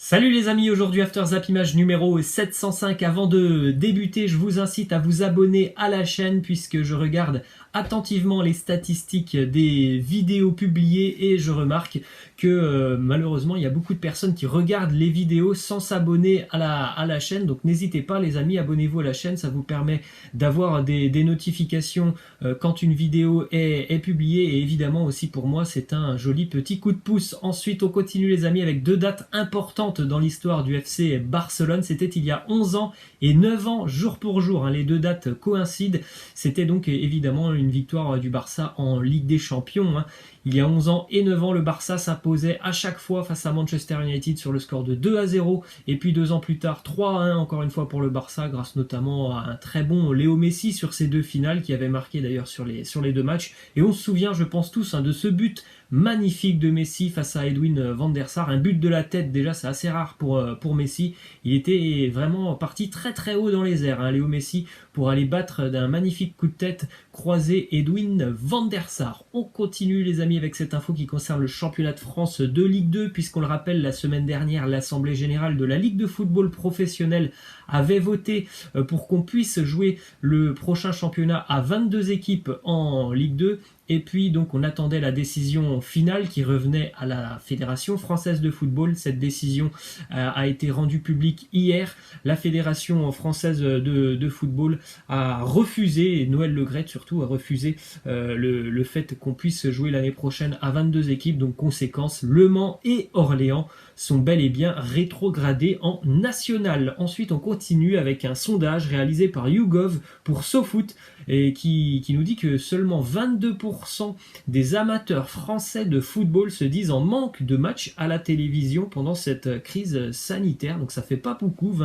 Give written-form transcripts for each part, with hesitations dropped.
Salut les amis, aujourd'hui After Zap Image numéro 705. Avant de débuter, je vous incite à vous abonner à la chaîne puisque je regarde attentivement les statistiques des vidéos publiées et je remarque que malheureusement il y a beaucoup de personnes qui regardent les vidéos sans s'abonner à la chaîne. Donc n'hésitez pas les amis, abonnez-vous à la chaîne, ça vous permet d'avoir des notifications quand une vidéo est publiée et évidemment aussi pour moi c'est un joli petit coup de pouce. Ensuite on continue les amis avec deux dates importantes dans l'histoire du FC Barcelone. C'était il y a 11 ans et 9 ans jour pour jour, hein. Les deux dates coïncident. C'était donc évidemment une victoire du Barça en Ligue des Champions, hein. Il y a 11 ans et 9 ans, le Barça s'imposait à chaque fois face à Manchester United sur le score de 2-0. Et puis 2 ans plus tard, 3-1 encore une fois pour le Barça, grâce notamment à un très bon Léo Messi sur ces deux finales, qui avait marqué d'ailleurs sur les deux matchs. Et on se souvient, je pense tous, hein, de ce but magnifique de Messi face à Edwin van der Sar. Un but de la tête, déjà c'est assez rare pour Messi. Il était vraiment parti très très haut dans les airs, hein, Léo Messi, pour aller battre d'un magnifique coup de tête croisé Edwin van der Sar. On continue les amis avec cette info qui concerne le championnat de France de Ligue 2, puisqu'on le rappelle, la semaine dernière, l'Assemblée Générale de la Ligue de football professionnel avait voté pour qu'on puisse jouer le prochain championnat à 22 équipes en Ligue 2. Et puis donc on attendait la décision finale qui revenait à la Fédération française de football. Cette décision a été rendue publique hier. La Fédération française de football a refusé, et Noël Le Graët surtout a refusé le fait qu'on puisse jouer l'année prochaine à 22 équipes. Donc conséquence, Le Mans et Orléans sont bel et bien rétrogradés en national. Ensuite on continue avec un sondage réalisé par YouGov pour SoFoot et qui nous dit que seulement 22% des amateurs français de football se disent en manque de matchs à la télévision pendant cette crise sanitaire. Donc ça fait pas beaucoup,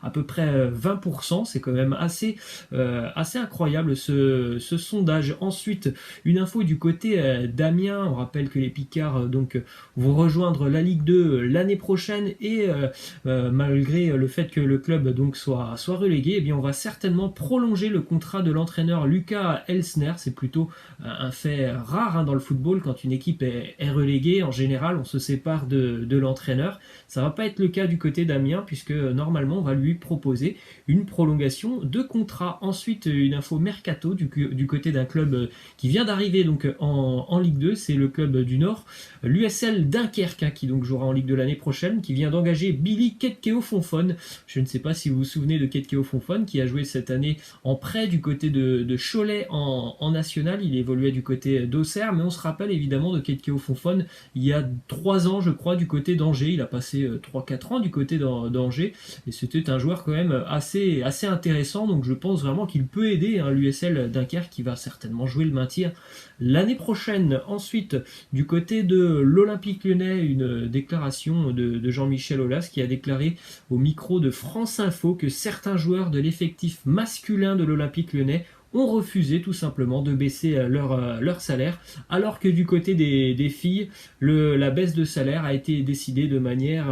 à peu près 20%, c'est quand même assez incroyable ce sondage. Ensuite, une info du côté d'Amiens. On rappelle que les Picards vont rejoindre la Ligue 2 l'année prochaine et malgré le fait que le club soit relégué, eh bien on va certainement prolonger le contrat de l'entraîneur Lucas Elsner. C'est plutôt un fait rare, hein, dans le football. Quand une équipe est reléguée, en général on se sépare de l'entraîneur. Ça va pas être le cas du côté d'Amiens puisque normalement on va lui proposer une prolongation de contrat. Ensuite, une info mercato du côté d'un club qui vient d'arriver en Ligue 2, c'est le club du Nord, l'USL Dunkerque, hein, qui donc jouera en Ligue 2 l'année prochaine, qui vient d'engager Billy Ketkeo-Fonfon. Je ne sais pas si vous vous souvenez de Ketkeo-Fonfon, qui a joué cette année en prêt du côté de Cholet en national. Il évoluait du côté d'Auxerre, mais on se rappelle évidemment de Ketkeo-Fonfon il y a 3 ans, je crois, du côté d'Angers. Il a passé 3-4 ans du côté d'Angers, et c'était un joueur quand même assez intéressant. Donc je pense vraiment qu'il peut aider, hein, l'USL Dunkerque, qui va certainement jouer le maintien l'année prochaine. Ensuite, du côté de l'Olympique Lyonnais, une déclaration de Jean-Michel Aulas, qui a déclaré au micro de France Info que certains joueurs de l'effectif masculin de l'Olympique Lyonnais ont refusé tout simplement de baisser leur salaire, alors que du côté des filles, la baisse de salaire a été décidée de manière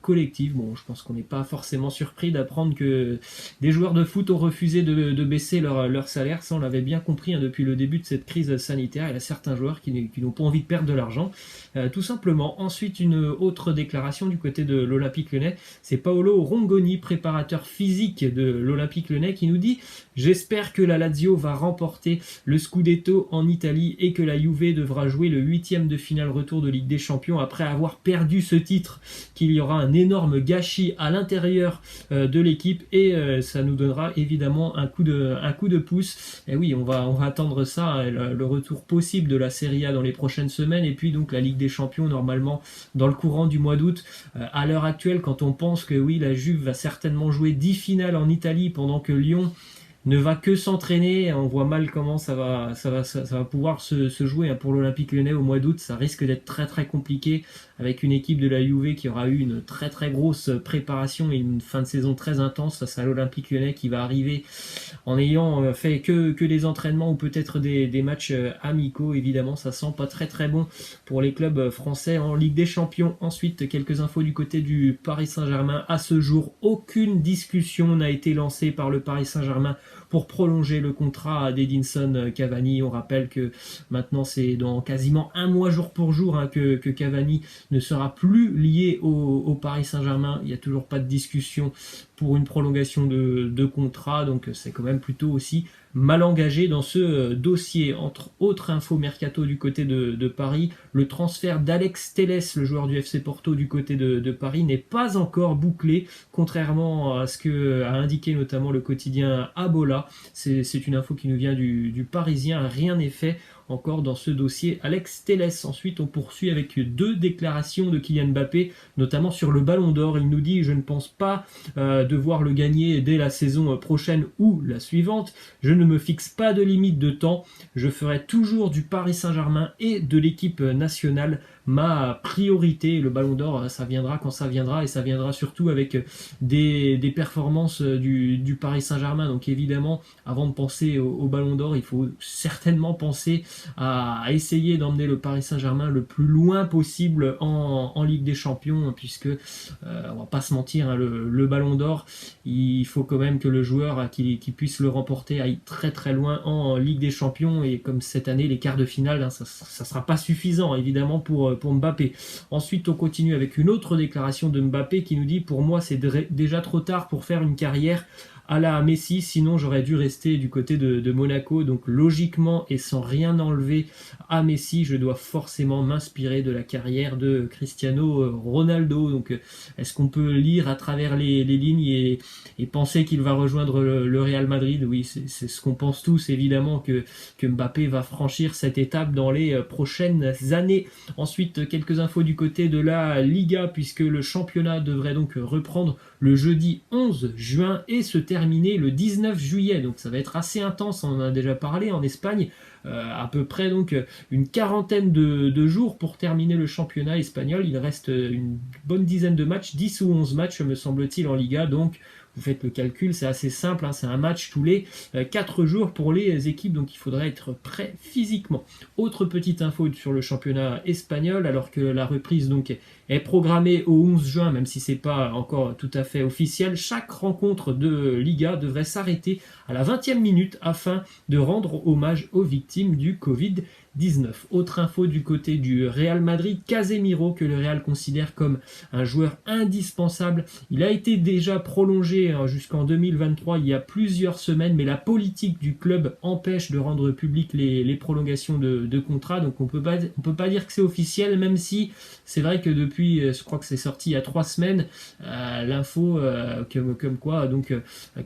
collective. Bon, je pense qu'on n'est pas forcément surpris d'apprendre que des joueurs de foot ont refusé de baisser leur salaire. Ça, on l'avait bien compris, hein, depuis le début de cette crise sanitaire. Il y a certains joueurs qui n'ont pas envie de perdre de l'argent, tout simplement. Ensuite, une autre déclaration du côté de l'Olympique Lyonnais, c'est Paolo Rongoni, préparateur physique de l'Olympique Lyonnais, qui nous dit: j'espère que la Lazio va remporter le Scudetto en Italie et que la Juve devra jouer le 8e de finale retour de Ligue des Champions après avoir perdu ce titre, qu'il y aura un énorme gâchis à l'intérieur de l'équipe et ça nous donnera évidemment un coup de pouce. Et oui, on va attendre ça, hein, le retour possible de la Serie A dans les prochaines semaines, et puis donc la Ligue des Champions normalement dans le courant du mois d'août. À l'heure actuelle, quand on pense que oui, la Juve va certainement jouer 10 finales en Italie pendant que Lyon ne va que s'entraîner, on voit mal comment ça va pouvoir se jouer, hein, pour l'Olympique Lyonnais au mois d'août. Ça risque d'être très très compliqué avec une équipe de la Juve qui aura eu une très très grosse préparation et une fin de saison très intense face à l'Olympique Lyonnais, qui va arriver en ayant fait que des entraînements ou peut-être des matchs amicaux. Évidemment, ça sent pas très très bon pour les clubs français en Ligue des Champions. Ensuite, quelques infos du côté du Paris Saint-Germain. À ce jour, aucune discussion n'a été lancée par le Paris Saint-Germain pour prolonger le contrat d'Edinson Cavani. On rappelle que maintenant c'est dans quasiment un mois jour pour jour que Cavani ne sera plus lié au Paris Saint-Germain. Il n'y a toujours pas de discussion pour une prolongation de contrat, donc c'est quand même plutôt aussi mal engagé dans ce dossier. Entre autres infos mercato du côté de Paris, le transfert d'Alex Telles, le joueur du FC Porto du côté de Paris, n'est pas encore bouclé, contrairement à ce que a indiqué notamment le quotidien Abola. C'est une info qui nous vient du Parisien, rien n'est fait encore dans ce dossier Alex Telles. Ensuite, on poursuit avec 2 déclarations de Kylian Mbappé, notamment sur le Ballon d'Or. Il nous dit: je ne pense pas devoir le gagner dès la saison prochaine ou la suivante. Je ne me fixe pas de limite de temps. Je ferai toujours du Paris Saint-Germain et de l'équipe nationale ma priorité. Le Ballon d'Or, ça viendra quand ça viendra, et ça viendra surtout avec des performances du Paris Saint-Germain. Donc évidemment, avant de penser au Ballon d'Or, il faut certainement penser à essayer d'emmener le Paris Saint-Germain le plus loin possible en Ligue des Champions, puisque on va pas se mentir, le Ballon d'Or, il faut quand même que le joueur qui puisse le remporter aille très très loin en Ligue des Champions, et comme cette année les quarts de finale, ça sera pas suffisant évidemment pour Mbappé. Ensuite, on continue avec une autre déclaration de Mbappé qui nous dit: pour moi c'est déjà trop tard pour faire une carrière à la Messi, sinon j'aurais dû rester du côté de Monaco. Donc logiquement, et sans rien enlever à Messi, je dois forcément m'inspirer de la carrière de Cristiano Ronaldo. Donc est-ce qu'on peut lire à travers les lignes et penser qu'il va rejoindre le Real Madrid? Oui, c'est ce qu'on pense tous évidemment, que Mbappé va franchir cette étape dans les prochaines années. Ensuite, quelques infos du côté de la Liga, puisque le championnat devrait donc reprendre le jeudi 11 juin et se terminer le 19 juillet. Donc ça va être assez intense, on en a déjà parlé en Espagne. À peu près donc une quarantaine de jours pour terminer le championnat espagnol. Il reste une bonne dizaine de matchs, 10 ou 11 matchs me semble-t-il en Liga. Donc vous faites le calcul, c'est assez simple, c'est un match tous les 4 jours pour les équipes, donc il faudrait être prêt physiquement. Autre petite info sur le championnat espagnol, alors que la reprise donc est programmée au 11 juin, même si c'est pas encore tout à fait officiel, chaque rencontre de Liga devrait s'arrêter à la 20e minute afin de rendre hommage aux victimes du Covid-19. Autre info du côté du Real Madrid, Casemiro, que le Real considère comme un joueur indispensable. Il a été déjà prolongé jusqu'en 2023 il y a plusieurs semaines, mais la politique du club empêche de rendre public les prolongations de contrat, donc on peut pas dire que c'est officiel, même si c'est vrai que depuis, je crois que c'est sorti il y a 3 semaines, l'info comme quoi donc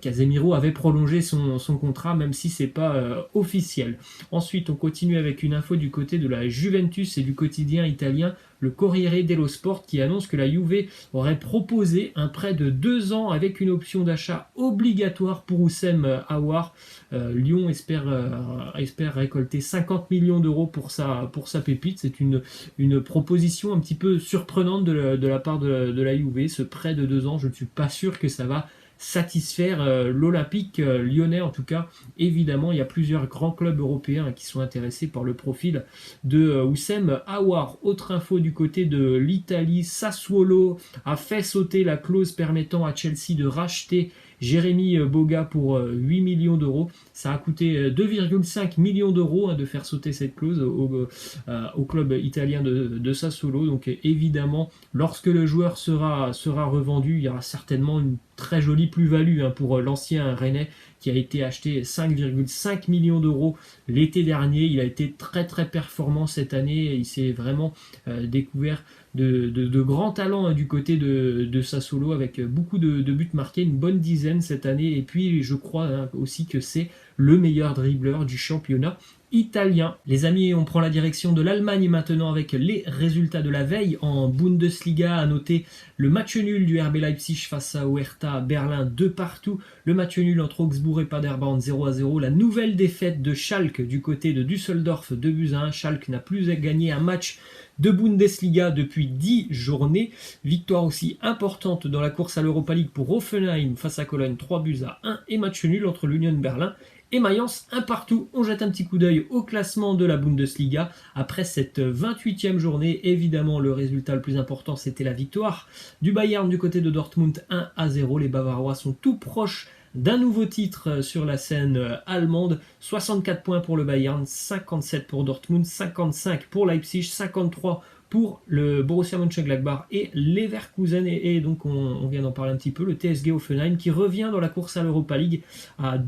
Casemiro avait prolongé son contrat, même si c'est pas officiel. Ensuite, on continue avec une info du côté de la Juventus et du quotidien italien, le Corriere dello Sport, qui annonce que la Juve aurait proposé un prêt de 2 ans avec une option d'achat obligatoire pour Houssem Aouar. Lyon espère récolter 50 millions d'euros pour sa pépite. C'est une proposition un petit peu surprenante de la part de la Juve. Ce prêt de 2 ans, je ne suis pas sûr que ça va satisfaire l'Olympique lyonnais. En tout cas, évidemment, il y a plusieurs grands clubs européens qui sont intéressés par le profil de Houssem Aouar. Autre info du côté de l'Italie, Sassuolo a fait sauter la clause permettant à Chelsea de racheter Jérémy Boga pour 8 millions d'euros. Ça a coûté 2,5 millions d'euros de faire sauter cette clause au club italien de Sassuolo. Donc évidemment, lorsque le joueur sera revendu, il y aura certainement une très jolie plus-value pour l'ancien Rennais, qui a été acheté 5,5 millions d'euros l'été dernier. Il a été très très performant cette année, il s'est vraiment découvert de grands talents du côté de Sassuolo, avec beaucoup de buts marqués, une bonne dizaine cette année, et puis je crois aussi que c'est le meilleur dribbleur du championnat italien. Les amis, on prend la direction de l'Allemagne maintenant avec les résultats de la veille en Bundesliga. À noter le match nul du RB Leipzig face à Hertha Berlin 2-2, le match nul entre Augsbourg et Paderborn 0-0, la nouvelle défaite de Schalke du côté de Düsseldorf 2-1. Schalke n'a plus gagné un match de Bundesliga depuis 10 journées. Victoire aussi importante dans la course à l'Europa League pour Hoffenheim face à Cologne 3-1, et match nul entre l'Union Berlin et Mayence 1-1. On jette un petit coup d'œil au classement de la Bundesliga après cette 28e journée. Évidemment, le résultat le plus important, c'était la victoire du Bayern du côté de Dortmund 1-0. Les Bavarois sont tout proches d'un nouveau titre sur la scène allemande. 64 points pour le Bayern, 57 pour Dortmund, 55 pour Leipzig, 53 pour le Borussia Mönchengladbach et Leverkusen. Et donc on vient d'en parler un petit peu, le TSG Hoffenheim qui revient dans la course à l'Europa League à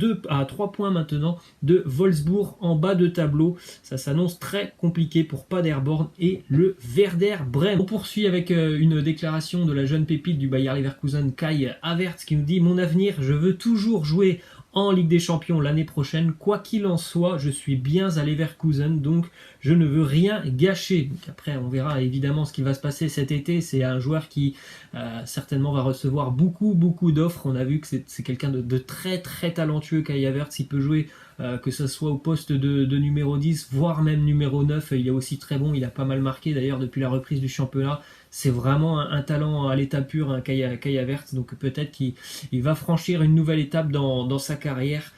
3 points maintenant de Wolfsburg en bas de tableau. Ça s'annonce très compliqué pour Paderborn et le Werder Bremen. On poursuit avec une déclaration de la jeune pépite du Bayer Leverkusen, Kai Havertz, qui nous dit: mon avenir, je veux toujours jouer en Ligue des Champions l'année prochaine. Quoi qu'il en soit, je suis bien à Leverkusen, donc je ne veux rien gâcher. Donc après, on verra évidemment ce qui va se passer cet été. C'est un joueur qui certainement va recevoir beaucoup d'offres. On a vu que c'est quelqu'un de très très talentueux, Kai Havertz. Il peut jouer que ce soit au poste de numéro 10, voire même numéro 9. Il est aussi très bon, il a pas mal marqué d'ailleurs depuis la reprise du championnat. C'est vraiment un talent à l'état pur, un Kai Havertz, donc peut-être qu'il va franchir une nouvelle étape dans sa carrière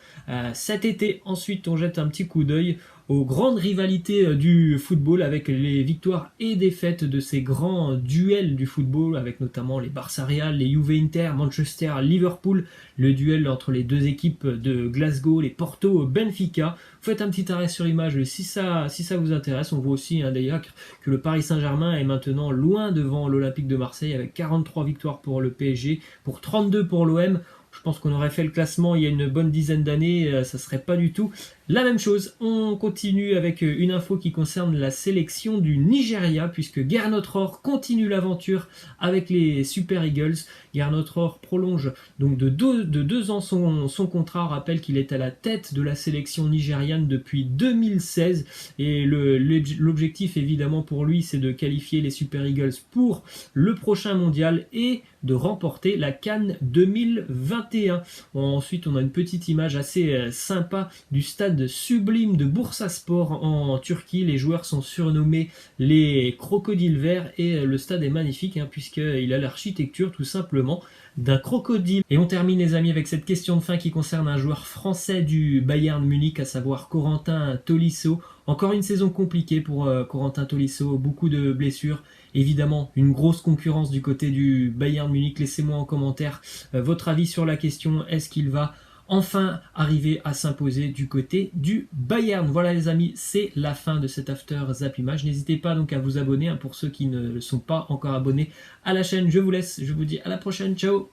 cet été. Ensuite, on jette un petit coup d'œil aux grandes rivalités du football avec les victoires et défaites de ces grands duels du football, avec notamment les Barça Real, les Juve Inter, Manchester, Liverpool, le duel entre les deux équipes de Glasgow, les Porto, Benfica. Faites un petit arrêt sur image si ça vous intéresse. On voit aussi d'ailleurs que le Paris Saint-Germain est maintenant loin devant l'Olympique de Marseille avec 43 victoires pour le PSG, pour 32 pour l'OM. Je pense qu'on aurait fait le classement il y a une bonne dizaine d'années, ça serait pas du tout la même chose. On continue avec une info qui concerne la sélection du Nigeria, puisque Gernot Rohr continue l'aventure avec les Super Eagles. Gernot Rohr prolonge donc de deux ans son contrat. On rappelle qu'il est à la tête de la sélection nigériane depuis 2016 et l'objectif évidemment pour lui, c'est de qualifier les Super Eagles pour le prochain mondial et de remporter la CAN 2021. Ensuite, on a une petite image assez sympa du stade sublime de Bursaspor en Turquie. Les joueurs sont surnommés les crocodiles verts et le stade est magnifique puisqu'il a l'architecture tout simplement d'un crocodile. Et on termine les amis avec cette question de fin qui concerne un joueur français du Bayern Munich, à savoir Corentin Tolisso. Encore une saison compliquée pour Corentin Tolisso, beaucoup de blessures. Évidemment, une grosse concurrence du côté du Bayern Munich. Laissez-moi en commentaire votre avis sur la question. Est-ce qu'il va enfin arriver à s'imposer du côté du Bayern? Voilà les amis, c'est la fin de cet After Zap Image. N'hésitez pas donc à vous abonner pour ceux qui ne le sont pas encore abonnés à la chaîne. Je vous laisse, je vous dis à la prochaine, ciao.